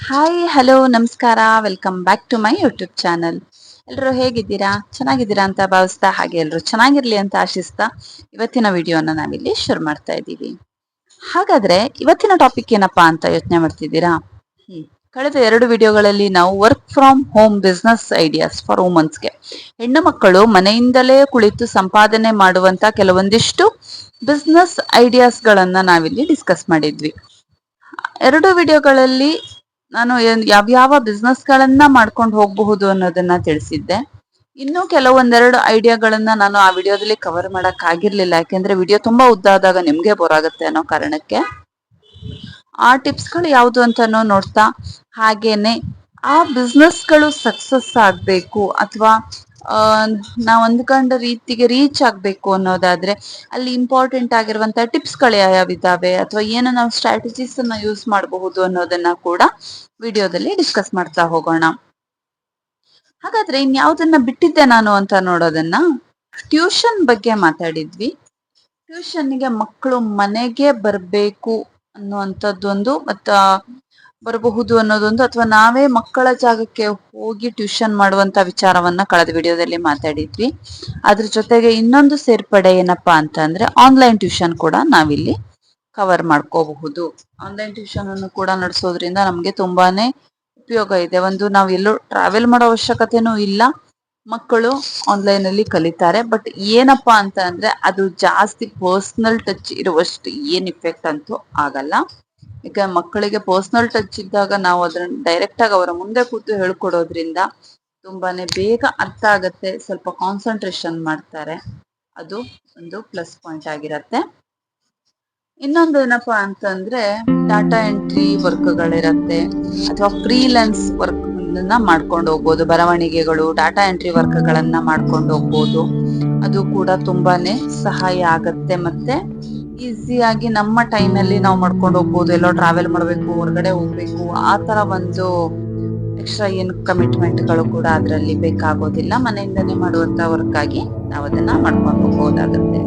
Hi hello ನಮಸ್ಕಾರ welcome back to my YouTube channel. ಎಲ್ಲರೂ ಹೇಗಿದ್ದೀರಾ? ಚೆನ್ನಾಗಿದ್ದೀರಾ ಅಂತ ಭಾವಿಸ್ತಾ, ಹಾಗೆ ಎಲ್ಲರೂ ಚೆನ್ನಾಗಿರ್ಲಿ ಅಂತ ಆಶಿಸ್ತಾ ಇವತ್ತಿನ ವಿಡಿಯೋನ ನಾವಿಲ್ಲಿ ಶುರು ಮಾಡ್ತಾ ಇದ್ದೀವಿ. ಹಾಗಾದ್ರೆ ಇವತ್ತಿನ ಟಾಪಿಕ್ ಏನಪ್ಪಾ ಅಂತ ಯೋಚನೆ ಮಾಡ್ತಿದ್ದೀರಾ? ಹ್ಮ್ ಕಳೆದ 2 ವಿಡಿಯೋಗಳಲ್ಲಿ ನಾವು work from home business ideas for ವುಮನ್ಸ್ಗೆ, ಹೆಣ್ಣು ಮಕ್ಕಳು ಮನೆಯಿಂದಲೇ ಕುಳಿತು ಸಂಪಾದನೆ ಮಾಡುವಂತ ಕೆಲವೊಂದಿಷ್ಟು ಬಿಸ್ನೆಸ್ ಐಡಿಯಾಸ್ಗಳನ್ನ ನಾವಿಲ್ಲಿ ಡಿಸ್ಕಸ್ ಮಾಡಿದ್ವಿ. 2 ವಿಡಿಯೋಗಳಲ್ಲಿ ನಾನು ಯಾವ್ಯಾವ ಬಿಸ್ನೆಸ್ಗಳನ್ನ ಮಾಡ್ಕೊಂಡು ಹೋಗಬಹುದು ಅನ್ನೋದನ್ನ ತಿಳಿಸಿದ್ದೆ. ಇನ್ನು ಕೆಲವೊಂದೆರಡು ಐಡಿಯಾಗಳನ್ನ ನಾನು ಆ ವಿಡಿಯೋದಲ್ಲಿ ಕವರ್ ಮಾಡಕ್ ಆಗಿರ್ಲಿಲ್ಲ, ಯಾಕೆಂದ್ರೆ ವಿಡಿಯೋ ತುಂಬಾ ಉದ್ದ ಆದಾಗ ನಿಮ್ಗೆ ಬೋರ್ ಆಗುತ್ತೆ ಅನ್ನೋ ಕಾರಣಕ್ಕೆ. ಆ ಟಿಪ್ಸ್ಗಳು ಯಾವುದು ಅಂತಾನೂ ನೋಡ್ತಾ, ಹಾಗೇನೆ ಆ ಬಿಸ್ನೆಸ್ಗಳು ಸಕ್ಸಸ್ ಆಗ್ಬೇಕು ಅಥವಾ ನಾವು ಅಂದ್ಕೊಂಡ ರೀತಿಗೆ ರೀಚ್ ಆಗ್ಬೇಕು ಅನ್ನೋದಾದ್ರೆ ಅಲ್ಲಿ ಇಂಪಾರ್ಟೆಂಟ್ ಆಗಿರುವಂತಹ ಟಿಪ್ಸ್ಗಳು ಯಾವ್ಯಾವಿದ್ದಾವೆ ಅಥವಾ ಏನು ನಾವು ಸ್ಟ್ರಾಟಜೀಸ್ ಅನ್ನ ಯೂಸ್ ಮಾಡಬಹುದು ಅನ್ನೋದನ್ನ ಕೂಡ ವಿಡಿಯೋದಲ್ಲಿ ಡಿಸ್ಕಸ್ ಮಾಡ್ತಾ ಹೋಗೋಣ. ಹಾಗಾದ್ರೆ ಇನ್ಯಾವುದನ್ನ ಬಿಟ್ಟಿದ್ದೆ ನಾನು ಅಂತ ನೋಡೋದನ್ನ, ಟ್ಯೂಷನ್ ಬಗ್ಗೆ ಮಾತಾಡಿದ್ವಿ. ಟ್ಯೂಷನ್ಗೆ ಮಕ್ಕಳು ಮನೆಗೆ ಬರಬೇಕು ಅನ್ನುವಂಥದ್ದೊಂದು, ಬರಬಹುದು ಅನ್ನೋದೊಂದು, ಅಥವಾ ನಾವೇ ಮಕ್ಕಳ ಜಾಗಕ್ಕೆ ಹೋಗಿ ಟ್ಯೂಷನ್ ಮಾಡುವಂತ ವಿಚಾರವನ್ನ ಕಳೆದ ವಿಡಿಯೋದಲ್ಲಿ ಮಾತಾಡಿದ್ವಿ. ಅದ್ರ ಜೊತೆಗೆ ಇನ್ನೊಂದು ಸೇರ್ಪಡೆ ಏನಪ್ಪಾ ಅಂತ ಅಂದ್ರೆ ಆನ್ಲೈನ್ ಟ್ಯೂಷನ್ ಕೂಡ ನಾವಿಲ್ಲಿ ಕವರ್ ಮಾಡ್ಕೋಬಹುದು. ಆನ್ಲೈನ್ ಟ್ಯೂಷನ್ ಅನ್ನು ಕೂಡ ನಡೆಸೋದ್ರಿಂದ ನಮ್ಗೆ ತುಂಬಾನೇ ಉಪಯೋಗ ಇದೆ. ಒಂದು ನಾವು ಎಲ್ಲೂ ಟ್ರಾವೆಲ್ ಮಾಡೋ ಅವಶ್ಯಕತೆನೂ ಇಲ್ಲ, ಮಕ್ಕಳು ಆನ್ಲೈನ್ ಅಲ್ಲಿ ಕಲಿತಾರೆ. ಬಟ್ ಏನಪ್ಪಾ ಅಂತ ಅಂದ್ರೆ ಅದು ಜಾಸ್ತಿ ಪರ್ಸನಲ್ ಟಚ್ ಇರುವಷ್ಟು ಏನ್ ಇಫೆಕ್ಟ್ ಅಂತೂ ಆಗಲ್ಲ. ಈಗ ಮಕ್ಕಳಿಗೆ ಪರ್ಸನಲ್ ಟಚ್ ಇದ್ದಾಗ ನಾವು ಅದನ್ನ ಡೈರೆಕ್ಟ್ ಆಗಿ ಅವರ ಮುಂದೆ ಕೂತು ಹೇಳ್ಕೊಡೋದ್ರಿಂದ ತುಂಬಾನೇ ಬೇಗ ಅರ್ಥ ಆಗತ್ತೆ, ಸ್ವಲ್ಪ ಕಾನ್ಸಂಟ್ರೇಷನ್ ಮಾಡ್ತಾರೆ. ಅದು ಒಂದು ಪ್ಲಸ್ ಪಾಯಿಂಟ್ ಆಗಿರತ್ತೆ. ಇನ್ನೊಂದು ಏನಪ್ಪಾ ಅಂತಂದ್ರೆ ಡಾಟಾ ಎಂಟ್ರಿ ವರ್ಕ್ಗಳಿರತ್ತೆ ಅಥವಾ ಫ್ರೀಲೆನ್ಸ್ ವರ್ಕ್ ಮಾಡ್ಕೊಂಡು ಹೋಗ್ಬೋದು. ಬರವಣಿಗೆಗಳು, ಡಾಟಾ ಎಂಟ್ರಿ ವರ್ಕ್ಗಳನ್ನ ಮಾಡ್ಕೊಂಡು ಹೋಗ್ಬೋದು. ಅದು ಕೂಡ ತುಂಬಾನೇ ಸಹಾಯ ಆಗತ್ತೆ. ಮತ್ತೆ ಈಸಿಯಾಗಿ ನಮ್ಮ ಟೈಮಲ್ಲಿ ನಾವು ಮಾಡ್ಕೊಂಡು ಹೋಗ್ಬೋದು. ಎಲ್ಲೋ ಟ್ರಾವೆಲ್ ಮಾಡಬೇಕು, ಹೊರಗಡೆ ಹೋಗ್ಬೇಕು, ಆ ತರ ಒಂದು ಎಕ್ಸ್ಟ್ರಾ ಏನು ಕಮಿಟ್ಮೆಂಟ್ಗಳು ಕೂಡ ಅದರಲ್ಲಿ ಬೇಕಾಗೋದಿಲ್ಲ. ಮನೆಯಿಂದನೇ ಮಾಡುವಂತ ವರ್ಕ್ ಆಗಿ ನಾವು ಅದನ್ನ ಮಾಡ್ಕೊಂಡು ಹೋಗ್ಬೋದಾಗತ್ತೆ.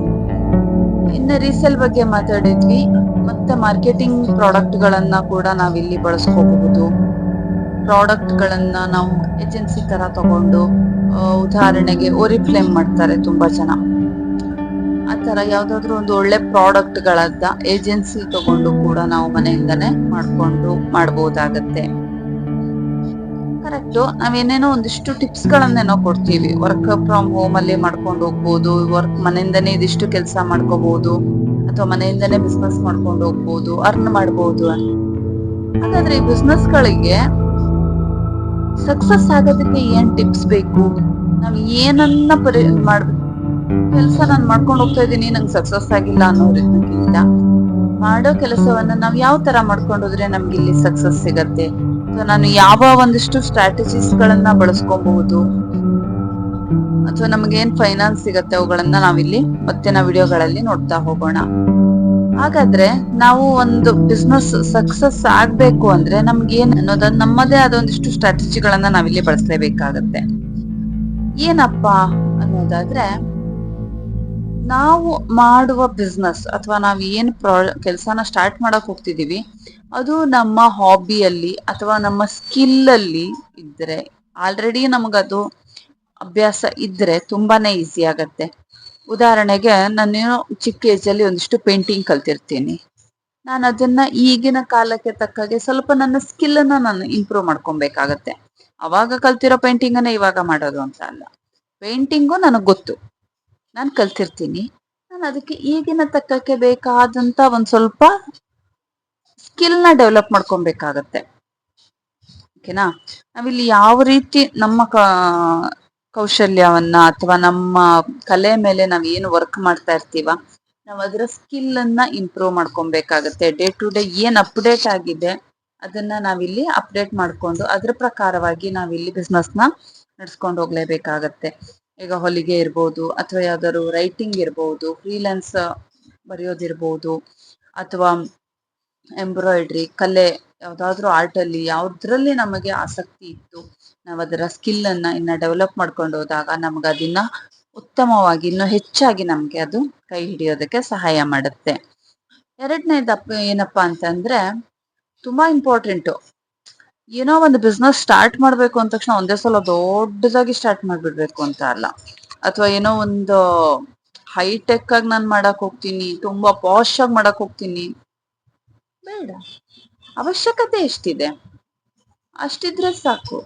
ಇನ್ನು ರೀಸೇಲ್ ಬಗ್ಗೆ ಮಾತಾಡಿದ್ವಿ. ಮತ್ತೆ ಮಾರ್ಕೆಟಿಂಗ್ ಪ್ರಾಡಕ್ಟ್ ಗಳನ್ನ ಕೂಡ ನಾವಿಲ್ಲಿ ಬಳಸ್ಕೋಬಹುದು. ಪ್ರಾಡಕ್ಟ್ ಗಳನ್ನ ನಾವು ಏಜೆನ್ಸಿ ತರ ತಗೊಂಡು, ಉದಾಹರಣೆಗೆ ಓರಿಫ್ಲೇಮ್ ಮಾಡ್ತಾರೆ ತುಂಬಾ ಜನ. ಆ ತರ ಯಾವ್ದಾದ್ರು ಒಂದು ಒಳ್ಳೆ ಪ್ರಾಡಕ್ಟ್ ಗಳದ್ದ ಏಜೆನ್ಸಿ ತಗೊಂಡು ಕೂಡ ನಾವು ಮನೆಯಿಂದನೇ ಮಾಡಬಹುದಾಗತ್ತೆ. ಕರೆಕ್ಟ್. ನಾವೇನೇನೋ ಒಂದಿಷ್ಟು ಟಿಪ್ಸ್ ಗಳನ್ನೇನೋ ಕೊಡ್ತೀವಿ. ವರ್ಕ್ ಫ್ರಮ್ ಹೋಮ್ ಅಲ್ಲಿ ಮಾಡ್ಕೊಂಡು ಹೋಗ್ಬೋದು, ಮನೆಯಿಂದನೇ ಇದಿಷ್ಟು ಕೆಲಸ ಮಾಡ್ಕೋಬಹುದು, ಅಥವಾ ಮನೆಯಿಂದನೇ ಬಿಸ್ನೆಸ್ ಮಾಡ್ಕೊಂಡು ಹೋಗ್ಬೋದು, ಅರ್ನ್ ಮಾಡ್ಬೋದು ಅಂತ. ಹಾಗಾದ್ರೆ ಈ ಬಿಸ್ನೆಸ್ ಗಳಿಗೆ ಸಕ್ಸಸ್ ಆಗೋದಕ್ಕೆ ಏನ್ ಟಿಪ್ಸ್ ಬೇಕು? ನಾವ್ ಏನನ್ನ ಕೆಲಸ ನಾನು ಮಾಡ್ಕೊಂಡು ಹೋಗ್ತಾ ಇದ್ದೀನಿ, ನಂಗೆ ಸಕ್ಸಸ್ ಆಗಿಲ್ಲ ಅನ್ನೋದಕ್ಕಿಂತ ಮಾಡೋ ಕೆಲಸವನ್ನ ನಾವ್ ಯಾವ ತರ ಮಾಡ್ಕೊಂಡೋದ್ರೆ ನಮ್ಗೆ ಇಲ್ಲಿ ಸಕ್ಸಸ್ ಸಿಗತ್ತೆ, ಅಥವಾ ನಾನು ಯಾವ ಒಂದಿಷ್ಟು ಸ್ಟ್ರಾಟಜೀಸ್ ಗಳನ್ನ ಬಳಸ್ಕೊಬಹುದು, ಅಥವಾ ನಮ್ಗೆ ಏನ್ ಫೈನಾನ್ಸ್ ಸಿಗತ್ತೆ, ಅವುಗಳನ್ನ ನಾವಿಲ್ಲಿ ಮತ್ತಿನ ವಿಡಿಯೋಗಳಲ್ಲಿ ನೋಡ್ತಾ ಹೋಗೋಣ. ಹಾಗಾದ್ರೆ ನಾವು ಒಂದು ಬಿಸ್ನೆಸ್ ಸಕ್ಸಸ್ ಆಗ್ಬೇಕು ಅಂದ್ರೆ ನಮ್ಗೆ ಏನ್ ಅನ್ನೋದನ್ನ ನಮ್ಮದೇ ಆದ ಒಂದಿಷ್ಟು ಸ್ಟ್ರಾಟಜಿಗಳನ್ನ ನಾವಿಲ್ಲಿ ಬಳಸಲೇಬೇಕಾಗತ್ತೆ. ಏನಪ್ಪಾ ಅನ್ನೋದಾದ್ರೆ, ನಾವು ಮಾಡುವ ಬಿಸ್ನೆಸ್ ಅಥವಾ ನಾವ್ ಏನ್ ಕೆಲಸನ ಸ್ಟಾರ್ಟ್ ಮಾಡಕ್ ಹೋಗ್ತಿದೀವಿ ಅದು ನಮ್ಮ ಹಾಬಿಯಲ್ಲಿ ಅಥವಾ ನಮ್ಮ ಸ್ಕಿಲ್ ಅಲ್ಲಿ ಇದ್ರೆ, ಆಲ್ರೆಡಿ ನಮಗದು ಅಭ್ಯಾಸ ಇದ್ರೆ ತುಂಬಾನೇ ಈಸಿ ಆಗತ್ತೆ. ಉದಾಹರಣೆಗೆ ನಾನೇನೋ ಚಿಕ್ಕ ಏಜಲ್ಲಿ ಒಂದಿಷ್ಟು ಪೇಂಟಿಂಗ್ ಕಲ್ತಿರ್ತೀನಿ. ನಾನು ಅದನ್ನ ಈಗಿನ ಕಾಲಕ್ಕೆ ತಕ್ಕಾಗೆ ಸ್ವಲ್ಪ ನನ್ನ ಸ್ಕಿಲ್ ಅನ್ನ ನಾನು ಇಂಪ್ರೂವ್ ಮಾಡ್ಕೊಬೇಕಾಗತ್ತೆ. ಅವಾಗ ಕಲ್ತಿರೋ ಪೇಂಟಿಂಗ್ ಅನ್ನ ಇವಾಗ ಮಾಡೋದು ಅಂತ ಅಲ್ಲ. ಪೇಂಟಿಂಗು ನನಗ್ ಗೊತ್ತು, ನಾನು ಕಲ್ತಿರ್ತೀನಿ. ನಾನು ಅದಕ್ಕೆ ಈಗಿನ ತಕ್ಕಕ್ಕೆ ಬೇಕಾದಂತ ಒಂದ್ ಸ್ವಲ್ಪ ಸ್ಕಿಲ್ ನ ಡೆವಲಪ್ ಮಾಡ್ಕೊಬೇಕಾಗತ್ತೆ. ಓಕೆನಾ? ನಾವಿಲ್ಲಿ ಯಾವ ರೀತಿ ನಮ್ಮ ಕೌಶಲ್ಯವನ್ನ ಅಥವಾ ನಮ್ಮ ಕಲೆ ಮೇಲೆ ನಾವ್ ಏನು ವರ್ಕ್ ಮಾಡ್ತಾ ಇರ್ತೀವ, ನಾವ್ ಅದರ ಸ್ಕಿಲ್ ಅನ್ನ ಇಂಪ್ರೂವ್ ಮಾಡ್ಕೊಬೇಕಾಗತ್ತೆ. ಡೇ ಟು ಡೇ ಏನ್ ಅಪ್ಡೇಟ್ ಆಗಿದೆ ಅದನ್ನ ನಾವಿಲ್ಲಿ ಅಪ್ಡೇಟ್ ಮಾಡ್ಕೊಂಡು ಅದ್ರ ಪ್ರಕಾರವಾಗಿ ನಾವಿಲ್ಲಿ ಬಿಸ್ನೆಸ್ ನ ನಡ್ಸ್ಕೊಂಡು ಹೋಗ್ಲೇಬೇಕಾಗತ್ತೆ. ಈಗ ಹೊಲಿಗೆ ಇರ್ಬೋದು, ಅಥವಾ ಯಾವ್ದಾದ್ರು ರೈಟಿಂಗ್ ಇರ್ಬೋದು, ಫ್ರೀಲಾನ್ಸ್ ಬರೆಯೋದಿರ್ಬೋದು, ಅಥವಾ ಎಂಬ್ರಾಯ್ಡ್ರಿ, ಕಲೆ, ಯಾವ್ದಾದ್ರು ಆರ್ಟ್ ಅಲ್ಲಿ ಯಾವ್ದ್ರಲ್ಲಿ ನಮಗೆ ಆಸಕ್ತಿ ಇತ್ತು, ನಾವ್ ಅದರ ಸ್ಕಿಲ್ ಅನ್ನ ಇನ್ನ ಡೆವಲಪ್ ಮಾಡ್ಕೊಂಡು ಹೋದಾಗ ನಮ್ಗೆ ಅದನ್ನ ಉತ್ತಮವಾಗಿ ಇನ್ನು ಹೆಚ್ಚಾಗಿ ನಮ್ಗೆ ಅದು ಕೈ ಹಿಡಿಯೋದಕ್ಕೆ ಸಹಾಯ ಮಾಡುತ್ತೆ. ಎರಡನೇದಪ್ಪ ಏನಪ್ಪಾ ಅಂತಂದ್ರೆ ತುಂಬಾ ಇಂಪಾರ್ಟೆಂಟು, ಏನೋ ಒಂದು ಬಿಸ್ನೆಸ್ ಸ್ಟಾರ್ಟ್ ಮಾಡ್ಬೇಕು ಅಂದ ತಕ್ಷಣ ಒಂದೇ ಸಲ ದೊಡ್ಡದಾಗಿ ಸ್ಟಾರ್ಟ್ ಮಾಡ್ಬಿಡ್ಬೇಕು ಅಂತ ಅಲ್ಲ. ಅಥವಾ ಏನೋ ಒಂದು ಹೈಟೆಕ್ ಆಗಿ ನಾನು ಮಾಡಕ್ ಹೋಗ್ತೀನಿ, ತುಂಬಾ ಪಾಶ್ ಆಗಿ ಮಾಡಕ್ ಹೋಗ್ತೀನಿ, ಬೇಡ. ಅವಶ್ಯಕತೆ ಎಷ್ಟಿದೆ ಅಷ್ಟಿದ್ರೆ ಸಾಕು.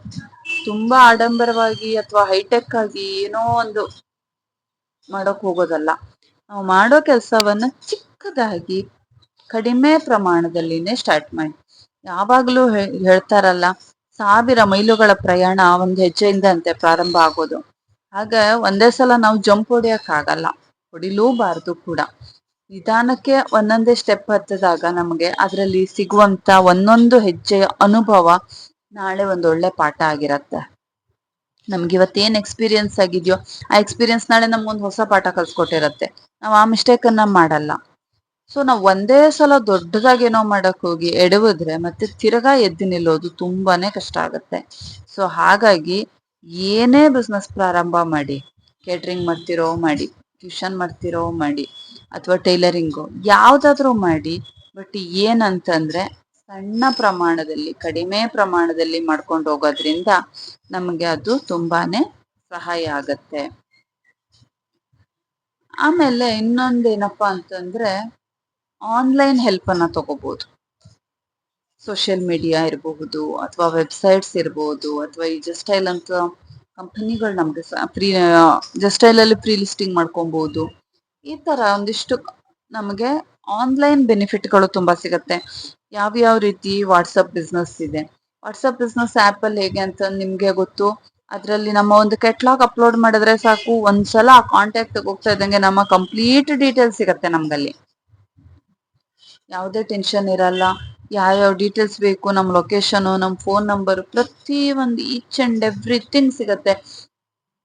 ತುಂಬಾ ಆಡಂಬರವಾಗಿ ಅಥವಾ ಹೈಟೆಕ್ ಆಗಿ ಏನೋ ಒಂದು ಮಾಡಕ್ ಹೋಗೋದಲ್ಲ. ನಾವು ಮಾಡೋ ಕೆಲಸವನ್ನ ಚಿಕ್ಕದಾಗಿ ಕಡಿಮೆ ಪ್ರಮಾಣದಲ್ಲಿನೇ ಸ್ಟಾರ್ಟ್ ಮಾಡಿ. ಯಾವಾಗ್ಲೂ ಹೇಳ್ತಾರಲ್ಲ, 1000 ಮೈಲುಗಳ ಪ್ರಯಾಣ ಒಂದ್ ಹೆಜ್ಜೆಯಿಂದ ಅಂತೆ ಪ್ರಾರಂಭ ಆಗೋದು. ಆಗ ಒಂದೇ ಸಲ ನಾವು ಜಂಪ್ ಹೊಡಿಯಕ್ ಆಗಲ್ಲ, ಹೊಡಿಲೂಬಾರ್ದು ಕೂಡ. ನಿಧಾನಕ್ಕೆ ಒಂದೊಂದೇ ಸ್ಟೆಪ್ ಹತ್ತಿದಾಗ ನಮಗೆ ಅದರಲ್ಲಿ ಸಿಗುವಂತ ಒಂದೊಂದು ಹೆಜ್ಜೆಯ ಅನುಭವ ನಾಳೆ ಒಂದೊಳ್ಳೆ ಪಾಠ ಆಗಿರತ್ತೆ. ನಮ್ಗೆ ಇವತ್ತೇನ್ ಎಕ್ಸ್ಪೀರಿಯನ್ಸ್ ಆಗಿದ್ಯೋ ಆ ಎಕ್ಸ್ಪೀರಿಯನ್ಸ್ ನಾಳೆ ನಮ್ಗೊಂದು ಹೊಸ ಪಾಠ ಕಲ್ಸ್ಕೊಟ್ಟಿರತ್ತೆ. ನಾವ್ ಆ ಮಿಸ್ಟೇಕ್ ಅನ್ನ ಮಾಡಲ್ಲ. ಸೊ ನಾವ್ ಒಂದೇ ಸಲ ದೊಡ್ಡದಾಗಿ ಏನೋ ಮಾಡಕ್ ಹೋಗಿ ಎಡವಿದ್ರೆ ಮತ್ತೆ ತಿರ್ಗಾ ಎದ್ದು ನಿಲ್ಲೋದು ತುಂಬಾನೇ ಕಷ್ಟ ಆಗತ್ತೆ. ಸೊ ಹಾಗಾಗಿ ಏನೇ ಬಿಸ್ನೆಸ್ ಪ್ರಾರಂಭ ಮಾಡಿ, ಕೇಟ್ರಿಂಗ್ ಮಾಡ್ತಿರೋ ಮಾಡಿ, ಟ್ಯೂಷನ್ ಮಾಡ್ತಿರೋ ಮಾಡಿ, ಅಥವಾ ಟೈಲರಿಂಗು ಯಾವ್ದಾದ್ರೂ ಮಾಡಿ, ಬಟ್ ಏನಂತಂದ್ರೆ ಸಣ್ಣ ಪ್ರಮಾಣದಲ್ಲಿ, ಕಡಿಮೆ ಪ್ರಮಾಣದಲ್ಲಿ ಮಾಡ್ಕೊಂಡು ಹೋಗೋದ್ರಿಂದ ನಮಗೆ ಅದು ತುಂಬಾನೇ ಸಹಾಯ ಆಗತ್ತೆ. ಆಮೇಲೆ ಇನ್ನೊಂದೇನಪ್ಪಾ ಅಂತಂದ್ರೆ ಆನ್ಲೈನ್ ಹೆಲ್ಪ್ ಅನ್ನ ತಗೋಬಹುದು. ಸೋಷಿಯಲ್ ಮೀಡಿಯಾ ಇರಬಹುದು, ಅಥವಾ ವೆಬ್ಸೈಟ್ಸ್ ಇರಬಹುದು, ಅಥವಾ ಈ ಜಸ್ಟೈಲ್ ಅಂತ ಕಂಪನಿಗಳು ನಮ್ಗೆ ಫ್ರೀ, ಜಸ್ಟೈಲ್ ಅಲ್ಲಿ ಫ್ರೀ ಲಿಸ್ಟಿಂಗ್ ಮಾಡ್ಕೊಬಹುದು. ಈ ತರ ಒಂದಿಷ್ಟು ನಮಗೆ ಆನ್ಲೈನ್ ಬೆನಿಫಿಟ್ಗಳು ತುಂಬಾ ಸಿಗತ್ತೆ. ಯಾವ್ಯಾವ ರೀತಿ ವಾಟ್ಸಪ್ ಬಿಸ್ನೆಸ್ ಇದೆ. ವಾಟ್ಸಪ್ ಬಿಸ್ನೆಸ್ ಆಪ್ ಅಲ್ಲಿ ಹೇಗೆ ಅಂತ ನಿಮ್ಗೆ ಗೊತ್ತು. ಅದರಲ್ಲಿ ನಮ್ಮ ಒಂದು ಕೆಟ್ಲಾಗ್ ಅಪ್ಲೋಡ್ ಮಾಡಿದ್ರೆ ಸಾಕು, ಒಂದ್ಸಲ ಆ ಕಾಂಟ್ಯಾಕ್ಟ್ ಹೋಗ್ತಾ ಇದ್ದಂಗೆ ನಮ್ಮ ಕಂಪ್ಲೀಟ್ ಡೀಟೇಲ್ಸ್ ಸಿಗತ್ತೆ ನಮ್ಗಲ್ಲಿ. ಯಾವುದೇ ಟೆನ್ಷನ್ ಇರಲ್ಲ. ಯಾವ್ಯಾವ ಡೀಟೇಲ್ಸ್ ಬೇಕು, ನಮ್ಮ ಲೊಕೇಶನ್, ನಮ್ಮ ಫೋನ್ ನಂಬರ್, ಪ್ರತಿ ಒಂದು ಈಚ್ ಅಂಡ್ ಎವ್ರಿಥಿಂಗ್ ಸಿಗತ್ತೆ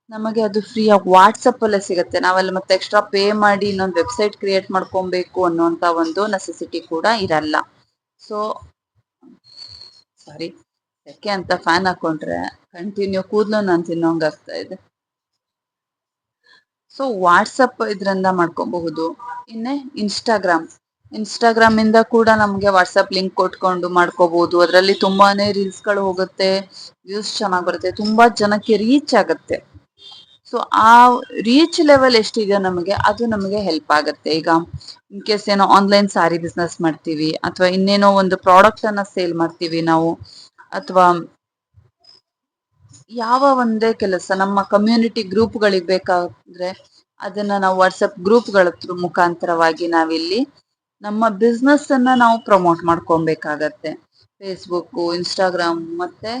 ನಮಗೆ. ಅದು ಫ್ರೀ ಆಗಿ ವಾಟ್ಸಪ್ ಅಲ್ಲೇ ಸಿಗತ್ತೆ. ನಾವೆಲ್ಲ ಮತ್ತೆ ಎಕ್ಸ್ಟ್ರಾ ಪೇ ಮಾಡಿ ಇನ್ನೊಂದು ವೆಬ್ಸೈಟ್ ಕ್ರಿಯೇಟ್ ಮಾಡ್ಕೊಬೇಕು ಅನ್ನೋಂತ ಒಂದು ನೆಸೆಸಿಟಿ ಕೂಡ ಇರಲ್ಲ. ಸೊ ಸಾರಿ, ಯಾಕೆ ಅಂತ ಫ್ಯಾನ್ ಹಾಕೊಂಡ್ರೆ ಕಂಟಿನ್ಯೂ ಕೂದಲು ನಾನು ತಿನ್ನೋಂಗ್ ಆಗ್ತಾ ಇದೆ. ಸೊ ವಾಟ್ಸಪ್ ಇದರಿಂದ ಮಾಡ್ಕೋಬಹುದು. ಇನ್ನೇ ಇನ್ಸ್ಟಾಗ್ರಾಮ್ ಇಂದ ಕೂಡ ನಮ್ಗೆ ವಾಟ್ಸಪ್ ಲಿಂಕ್ ಕೊಟ್ಕೊಂಡು ಮಾಡ್ಕೋಬಹುದು. ಅದರಲ್ಲಿ ತುಂಬಾನೇ ರೀಲ್ಸ್ ಗಳು ಹೋಗುತ್ತೆ, ವ್ಯೂಸ್ ಚೆನ್ನಾಗ್ ಬರುತ್ತೆ, ತುಂಬಾ ಜನಕ್ಕೆ ರೀಚ್ ಆಗತ್ತೆ. ಸೊ ಆ ರೀಚ್ ಲೆವೆಲ್ ಎಷ್ಟಿದೆಯೋ ನಮಗೆ ಅದು ನಮಗೆ ಹೆಲ್ಪ್ ಆಗುತ್ತೆ. ಈಗ ಇನ್ ಕೇಸ್ ಏನೋ ಆನ್ಲೈನ್ ಸಾರಿ ಬಿಸ್ನೆಸ್ ಮಾಡ್ತೀವಿ, ಅಥವಾ ಇನ್ನೇನೋ ಒಂದು ಪ್ರಾಡಕ್ಟ್ ಅನ್ನ ಸೇಲ್ ಮಾಡ್ತೀವಿ ನಾವು, ಅಥವಾ ಯಾವ ಒಂದೇ ಕೆಲಸ ನಮ್ಮ ಕಮ್ಯುನಿಟಿ ಗ್ರೂಪ್ಗಳಿಗೆ ಬೇಕಾದ್ರೆ ಅದನ್ನ ನಾವು ವಾಟ್ಸಪ್ ಗ್ರೂಪ್ಗಳ ಮುಖಾಂತರವಾಗಿ ನಾವಿಲ್ಲಿ ನಮ್ಮ ಬಿಸ್ನೆಸ್ ಅನ್ನ ನಾವು ಪ್ರಮೋಟ್ ಮಾಡ್ಕೊಬೇಕಾಗತ್ತೆ. ಫೇಸ್ಬುಕ್, ಇನ್ಸ್ಟಾಗ್ರಾಮ್ ಮತ್ತೆ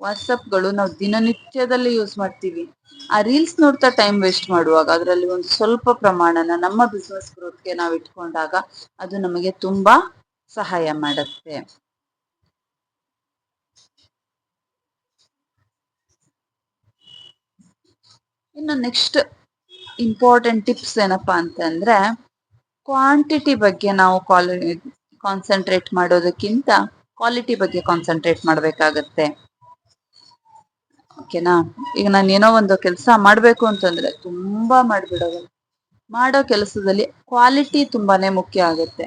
ವಾಟ್ಸಪ್ಗಳು ನಾವು ದಿನನಿತ್ಯದಲ್ಲಿ ಯೂಸ್ ಮಾಡ್ತೀವಿ. ಆ ರೀಲ್ಸ್ ನೋಡ್ತಾ ಟೈಮ್ ವೇಸ್ಟ್ ಮಾಡುವಾಗ ಅದರಲ್ಲಿ ಒಂದು ಸ್ವಲ್ಪ ಪ್ರಮಾಣನ ನಮ್ಮ ಬಿಸ್ನೆಸ್ ಗ್ರೋತ್ಗೆ ನಾವು ಇಟ್ಕೊಂಡಾಗ ಅದು ನಮಗೆ ತುಂಬಾ ಸಹಾಯ ಮಾಡುತ್ತೆ. ಇನ್ನು ನೆಕ್ಸ್ಟ್ ಇಂಪಾರ್ಟೆಂಟ್ ಟಿಪ್ಸ್ ಏನಪ್ಪಾ ಅಂತಂದ್ರೆ, ಕ್ವಾಂಟಿಟಿ ಬಗ್ಗೆ ನಾವು ಕಾನ್ಸಂಟ್ರೇಟ್ ಮಾಡೋದಕ್ಕಿಂತ ಕ್ವಾಲಿಟಿ ಬಗ್ಗೆ ಕಾನ್ಸಂಟ್ರೇಟ್ ಮಾಡ್ಬೇಕಾಗತ್ತೆ. ಓಕೆನಾ? ಈಗ ನಾನು ಏನೋ ಒಂದು ಕೆಲಸ ಮಾಡ್ಬೇಕು ಅಂತಂದ್ರೆ ತುಂಬಾ ಮಾಡ್ಬಿಡೋದು. ಮಾಡೋ ಕೆಲಸದಲ್ಲಿ ಕ್ವಾಲಿಟಿ ತುಂಬಾನೇ ಮುಖ್ಯ ಆಗುತ್ತೆ.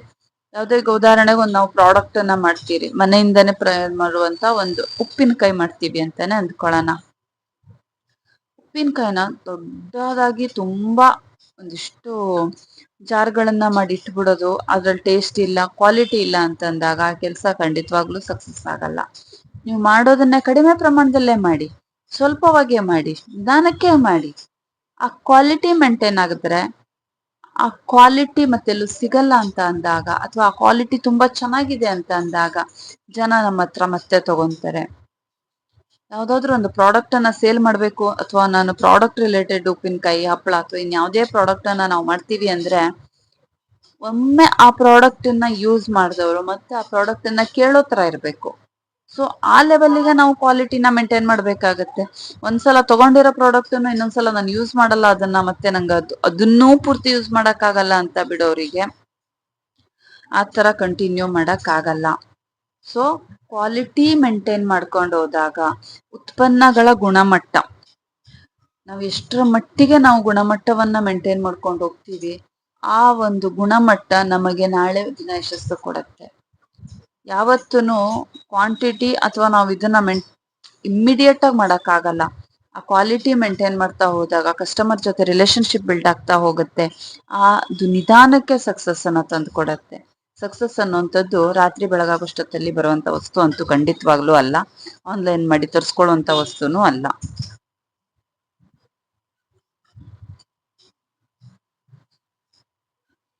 ಯಾವ್ದೇ ಉದಾಹರಣೆಗೆ ಒಂದು ನಾವು ಪ್ರಾಡಕ್ಟ್ ಅನ್ನ ಮಾಡ್ತೀರಿ, ಮನೆಯಿಂದನೇ ಮಾಡುವಂತ ಒಂದು ಉಪ್ಪಿನಕಾಯಿ ಮಾಡ್ತೀವಿ ಅಂತಾನೆ ಅಂದ್ಕೊಳ್ಳೋಣ. ಉಪ್ಪಿನಕಾಯಿನ ದೊಡ್ಡದಾಗಿ ತುಂಬಾ ಒಂದಿಷ್ಟು ಜಾರ್ಗಳನ್ನ ಮಾಡಿ ಇಟ್ಬಿಡೋದು, ಅದ್ರಲ್ಲಿ ಟೇಸ್ಟ್ ಇಲ್ಲ, ಕ್ವಾಲಿಟಿ ಇಲ್ಲ ಅಂತಂದಾಗ ಆ ಕೆಲಸ ಖಂಡಿತವಾಗ್ಲೂ ಸಕ್ಸಸ್ ಆಗಲ್ಲ. ನೀವು ಮಾಡೋದನ್ನ ಕಡಿಮೆ ಪ್ರಮಾಣದಲ್ಲೇ ಮಾಡಿ, ಸ್ವಲ್ಪವಾಗೇ ಮಾಡಿ, ನಿಧಾನಕ್ಕೆ ಮಾಡಿ. ಆ ಕ್ವಾಲಿಟಿ ಮೇಂಟೈನ್ ಆಗಿದ್ರೆ, ಆ ಕ್ವಾಲಿಟಿ ಮತ್ತೆಲ್ಲೂ ಸಿಗಲ್ಲ ಅಂತ ಅಂದಾಗ, ಅಥವಾ ಆ ಕ್ವಾಲಿಟಿ ತುಂಬಾ ಚೆನ್ನಾಗಿದೆ ಅಂತ ಅಂದಾಗ ಜನ ನಮ್ಮ ಹತ್ರ ಮತ್ತೆ ತಗೊಂತಾರೆ. ಯಾವ್ದಾದ್ರು ಒಂದು ಪ್ರಾಡಕ್ಟ್ ಅನ್ನ ಸೇಲ್ ಮಾಡ್ಬೇಕು, ಅಥವಾ ನಾನು ಪ್ರಾಡಕ್ಟ್ ರಿಲೇಟೆಡ್ ಉಪ್ಪಿನಕಾಯಿ, ಹಪ್ಪಳ ಅಥವಾ ಇನ್ಯಾವುದೇ ಪ್ರಾಡಕ್ಟ್ ಅನ್ನ ನಾವು ಮಾಡ್ತೀವಿ ಅಂದ್ರೆ, ಒಮ್ಮೆ ಆ ಪ್ರಾಡಕ್ಟ್ ಅನ್ನ ಯೂಸ್ ಮಾಡಿದವರು ಮತ್ತೆ ಆ ಪ್ರಾಡಕ್ಟ್ ಅನ್ನ ಕೇಳೋ ತರ ಇರ್ಬೇಕು. ಸೊ ಆ ಲೆವೆಲ್ಗೆ ನಾವು ಕ್ವಾಲಿಟಿನ ಮೇಂಟೈನ್ ಮಾಡ್ಬೇಕಾಗತ್ತೆ. ಒಂದ್ಸಲ ತಗೊಂಡಿರೋ ಪ್ರಾಡಕ್ಟ್ ಅನ್ನು ಇನ್ನೊಂದ್ಸಲ ನಾನು ಯೂಸ್ ಮಾಡಲ್ಲ ಅದನ್ನ, ಮತ್ತೆ ನಂಗೆ ಅದನ್ನೂ ಪೂರ್ತಿ ಯೂಸ್ ಮಾಡಕ್ ಆಗಲ್ಲ ಅಂತ ಬಿಡೋರಿಗೆ ಆ ತರ ಕಂಟಿನ್ಯೂ ಮಾಡಕ್ ಆಗಲ್ಲ. ಸೊ ಕ್ವಾಲಿಟಿ ಮೇಂಟೈನ್ ಮಾಡ್ಕೊಂಡು ಹೋದಾಗ ಉತ್ಪನ್ನಗಳ ಗುಣಮಟ್ಟ, ನಾವು ಎಷ್ಟರ ಮಟ್ಟಿಗೆ ನಾವು ಗುಣಮಟ್ಟವನ್ನ ಮೇಂಟೈನ್ ಮಾಡ್ಕೊಂಡು ಹೋಗ್ತೀವಿ, ಆ ಒಂದು ಗುಣಮಟ್ಟ ನಮಗೆ ನಾಳೆ ದಿನ ಯಶಸ್ಸು ಕೊಡುತ್ತೆ. ಯಾವತ್ತೂ ಕ್ವಾಂಟಿಟಿ ಅಥವಾ ನಾವು ಇದನ್ನ ಇಮ್ಮಿಡಿಯೇಟ್ ಆಗಿ ಮಾಡೋಕ್ಕಾಗಲ್ಲ. ಆ ಕ್ವಾಲಿಟಿ ಮೇಂಟೈನ್ ಮಾಡ್ತಾ ಹೋದಾಗ ಕಸ್ಟಮರ್ ಜೊತೆ ರಿಲೇಶನ್ಶಿಪ್ ಬಿಲ್ಡ್ ಆಗ್ತಾ ಹೋಗುತ್ತೆ. ಅದು ನಿಧಾನಕ್ಕೆ ಸಕ್ಸಸ್ ಅನ್ನ ತಂದು ಕೊಡತ್ತೆ. ಸಕ್ಸಸ್ ಅನ್ನುವಂಥದ್ದು ರಾತ್ರಿ ಬೆಳಗಾಗೋಷ್ಟೊತ್ತಲ್ಲಿ ಬರುವಂತ ವಸ್ತು ಅಂತೂ ಖಂಡಿತವಾಗ್ಲೂ ಅಲ್ಲ. ಆನ್ಲೈನ್ ಮಾಡಿ ತರಿಸ್ಕೊಳ್ಳುವಂತ ವಸ್ತುನೂ ಅಲ್ಲ.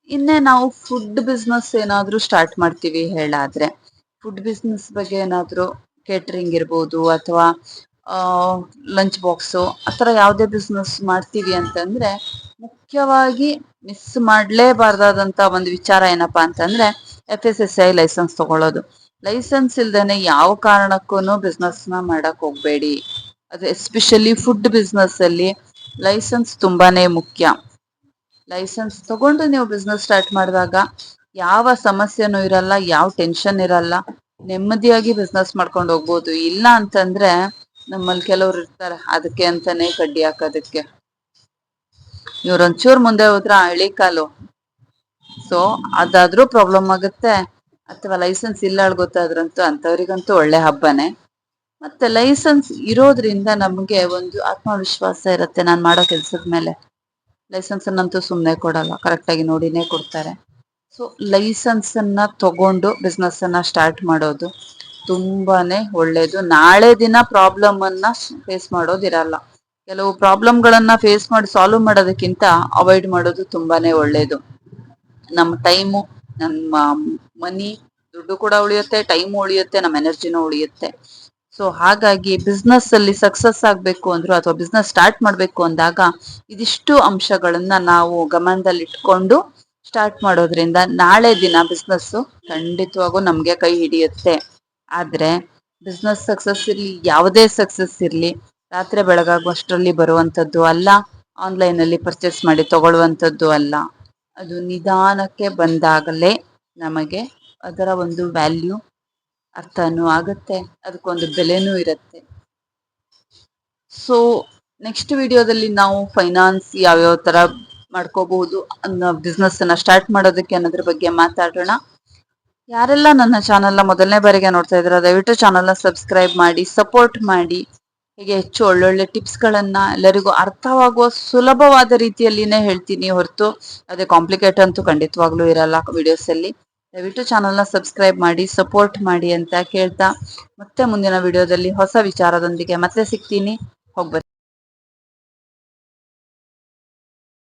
ಇನ್ನೇ ನಾವು ಫುಡ್ ಬಿಸ್ನೆಸ್ ಏನಾದ್ರೂ ಸ್ಟಾರ್ಟ್ ಮಾಡ್ತೀವಿ ಹೇಳಾದ್ರೆ, ಫುಡ್ ಬಿಸ್ನೆಸ್ ಬಗ್ಗೆ ಏನಾದ್ರೂ ಕೇಟರಿಂಗ್ ಇರ್ಬೋದು ಅಥವಾ ಲಂಚ್ ಬಾಕ್ಸು ಆ ಥರ ಯಾವುದೇ ಬಿಸ್ನೆಸ್ ಮಾಡ್ತೀವಿ ಅಂತಂದ್ರೆ ಮುಖ್ಯವಾಗಿ ಮಿಸ್ ಮಾಡಲೇಬಾರ್ದಾದಂಥ ಒಂದು ವಿಚಾರ ಏನಪ್ಪಾ ಅಂತಂದ್ರೆ FSSAI ಲೈಸೆನ್ಸ್ ತಗೊಳ್ಳೋದು. ಲೈಸೆನ್ಸ್ ಇಲ್ದೇನೆ ಯಾವ ಕಾರಣಕ್ಕೂ ಬಿಸ್ನೆಸ್ನ ಮಾಡಕ್ ಹೋಗ್ಬೇಡಿ. ಅದು ಎಸ್ಪೆಷಲಿ ಫುಡ್ ಬಿಸ್ನೆಸ್ ಅಲ್ಲಿ ಲೈಸೆನ್ಸ್ ತುಂಬಾನೇ ಮುಖ್ಯ. ಲೈಸೆನ್ಸ್ ತಗೊಂಡು ನೀವು ಬಿಸ್ನೆಸ್ ಸ್ಟಾರ್ಟ್ ಮಾಡಿದಾಗ ಯಾವ ಸಮಸ್ಯೆನೂ ಇರಲ್ಲ, ಯಾವ ಟೆನ್ಷನ್ ಇರಲ್ಲ, ನೆಮ್ಮದಿಯಾಗಿ ಬಿಸ್ನೆಸ್ ಮಾಡ್ಕೊಂಡು ಹೋಗ್ಬೋದು. ಇಲ್ಲ ಅಂತಂದ್ರೆ ನಮ್ಮಲ್ಲಿ ಕೆಲವ್ರು ಇರ್ತಾರೆ ಅದಕ್ಕೆ ಅಂತಾನೆ ಕಡ್ಡಿ ಹಾಕೋದಕ್ಕೆ, ಇವ್ರೊಂಚೂರ್ ಮುಂದೆ ಹೋದ್ರ ಹಳಿ ಕಾಲು. ಸೊ ಅದಾದ್ರೂ ಪ್ರಾಬ್ಲಮ್ ಆಗುತ್ತೆ. ಅಥವಾ ಲೈಸೆನ್ಸ್ ಇಲ್ಲ ಗೊತ್ತಾದ್ರಂತೂ ಅಂತವ್ರಿಗಂತೂ ಒಳ್ಳೆ ಹಬ್ಬನೇ. ಮತ್ತೆ ಲೈಸೆನ್ಸ್ ಇರೋದ್ರಿಂದ ನಮ್ಗೆ ಒಂದು ಆತ್ಮವಿಶ್ವಾಸ ಇರುತ್ತೆ ನಾನು ಮಾಡೋ ಕೆಲ್ಸದ ಮೇಲೆ. ಲೈಸೆನ್ಸ್ ಅನ್ನಂತೂ ಸುಮ್ಮನೆ ಕೊಡಲ್ಲ, ಕರೆಕ್ಟ್ ಆಗಿ ನೋಡಿನೇ ಕೊಡ್ತಾರೆ. ಸೊ ಲೈಸೆನ್ಸ್ ಅನ್ನ ತಗೊಂಡು ಬಿಸ್ನೆಸ್ ಅನ್ನ ಸ್ಟಾರ್ಟ್ ಮಾಡೋದು ತುಂಬಾನೇ ಒಳ್ಳೇದು. ನಾಳೆ ದಿನ ಪ್ರಾಬ್ಲಮ್ ಅನ್ನ ಫೇಸ್ ಮಾಡೋದಿರಲ್ಲ. ಕೆಲವು ಪ್ರಾಬ್ಲಮ್ಗಳನ್ನ ಫೇಸ್ ಮಾಡಿ ಸಾಲ್ವ್ ಮಾಡೋದಕ್ಕಿಂತ ಅವಾಯ್ಡ್ ಮಾಡೋದು ತುಂಬಾನೇ ಒಳ್ಳೇದು. ನಮ್ಮ ಟೈಮು, ನಮ್ಮ ಮನಿ, ದುಡ್ಡು ಕೂಡ ಉಳಿಯುತ್ತೆ, ಟೈಮ್ ಉಳಿಯುತ್ತೆ, ನಮ್ಮ ಎನರ್ಜಿನೂ ಉಳಿಯುತ್ತೆ. ಸೊ ಹಾಗಾಗಿ ಬಿಸ್ನೆಸ್ ಅಲ್ಲಿ ಸಕ್ಸಸ್ ಆಗ್ಬೇಕು ಅಂದ್ರು ಅಥವಾ ಬಿಸ್ನೆಸ್ ಸ್ಟಾರ್ಟ್ ಮಾಡ್ಬೇಕು ಅಂದಾಗ ಇದಿಷ್ಟು ಅಂಶಗಳನ್ನ ನಾವು ಗಮನದಲ್ಲಿ ಇಟ್ಕೊಂಡು ಸ್ಟಾರ್ಟ್ ಮಾಡೋದ್ರಿಂದ ನಾಳೆ ದಿನ ಬಿಸ್ನೆಸ್ ಖಂಡಿತವಾಗೂ ನಮ್ಗೆ ಕೈ ಹಿಡಿಯುತ್ತೆ. ಆದ್ರೆ ಬಿಸ್ನೆಸ್ ಸಕ್ಸಸ್ ಇರ್ಲಿ, ಯಾವುದೇ ಸಕ್ಸಸ್ ಇರ್ಲಿ, ರಾತ್ರಿ ಬೆಳಗಾಗುವಷ್ಟರಲ್ಲಿ ಬರುವಂತದ್ದು ಅಲ್ಲ, ಆನ್ಲೈನ್ ಅಲ್ಲಿ ಪರ್ಚೇಸ್ ಮಾಡಿ ತಗೊಳ್ಳುವಂಥದ್ದು ಅಲ್ಲ. ಅದು ನಿಧಾನಕ್ಕೆ ಬಂದಾಗಲೇ ನಮಗೆ ಅದರ ಒಂದು ವ್ಯಾಲ್ಯೂ ಅರ್ಥನೂ ಆಗುತ್ತೆ, ಅದಕ್ಕೊಂದು ಬೆಲೆನೂ ಇರುತ್ತೆ. ಸೊ ನೆಕ್ಸ್ಟ್ ವಿಡಿಯೋದಲ್ಲಿ ನಾವು ಫೈನಾನ್ಸ್ ಯಾವ್ಯಾವ ತರ ಮಾಡ್ಕೋಬಹುದು ಅನ್ನೋ ಬಿಸ್ನೆಸ್ ಅನ್ನ ಸ್ಟಾರ್ಟ್ ಮಾಡೋದಕ್ಕೆ ಅನ್ನೋದ್ರ ಬಗ್ಗೆ ಮಾತಾಡೋಣ. ಯಾರೆಲ್ಲ ನನ್ನ ಚಾನೆಲ್ನ ಮೊದಲನೇ ಬಾರಿಗೆ ನೋಡ್ತಾ ಇದ್ದೀರಾ ದಯವಿಟ್ಟು ಚಾನೆಲ್ನ ಸಬ್ಸ್ಕ್ರೈಬ್ ಮಾಡಿ, ಸಪೋರ್ಟ್ ಮಾಡಿ. ಹೀಗೆ ಹೆಚ್ಚು ಒಳ್ಳೊಳ್ಳೆ ಟಿಪ್ಸ್ಗಳನ್ನ ಎಲ್ಲರಿಗೂ ಅರ್ಥವಾಗುವ ಸುಲಭವಾದ ರೀತಿಯಲ್ಲಿನೇ ಹೇಳ್ತೀನಿ ಹೊರತು ಅದೇ ಕಾಂಪ್ಲಿಕೇಟ್ ಅಂತೂ ಖಂಡಿತವಾಗ್ಲೂ ಇರಲ್ಲ ವಿಡಿಯೋಸ್ ಅಲ್ಲಿ. ದಯವಿಟ್ಟು ಚಾನೆಲ್ನ ಸಬ್ಸ್ಕ್ರೈಬ್ ಮಾಡಿ, ಸಪೋರ್ಟ್ ಮಾಡಿ ಅಂತ ಕೇಳ್ತಾ ಮತ್ತೆ ಮುಂದಿನ ವಿಡಿಯೋದಲ್ಲಿ ಹೊಸ ವಿಚಾರದೊಂದಿಗೆ ಮತ್ತೆ ಸಿಗ್ತೀನಿ. ಹೋಗ್ಬರ್ತೀನಿ.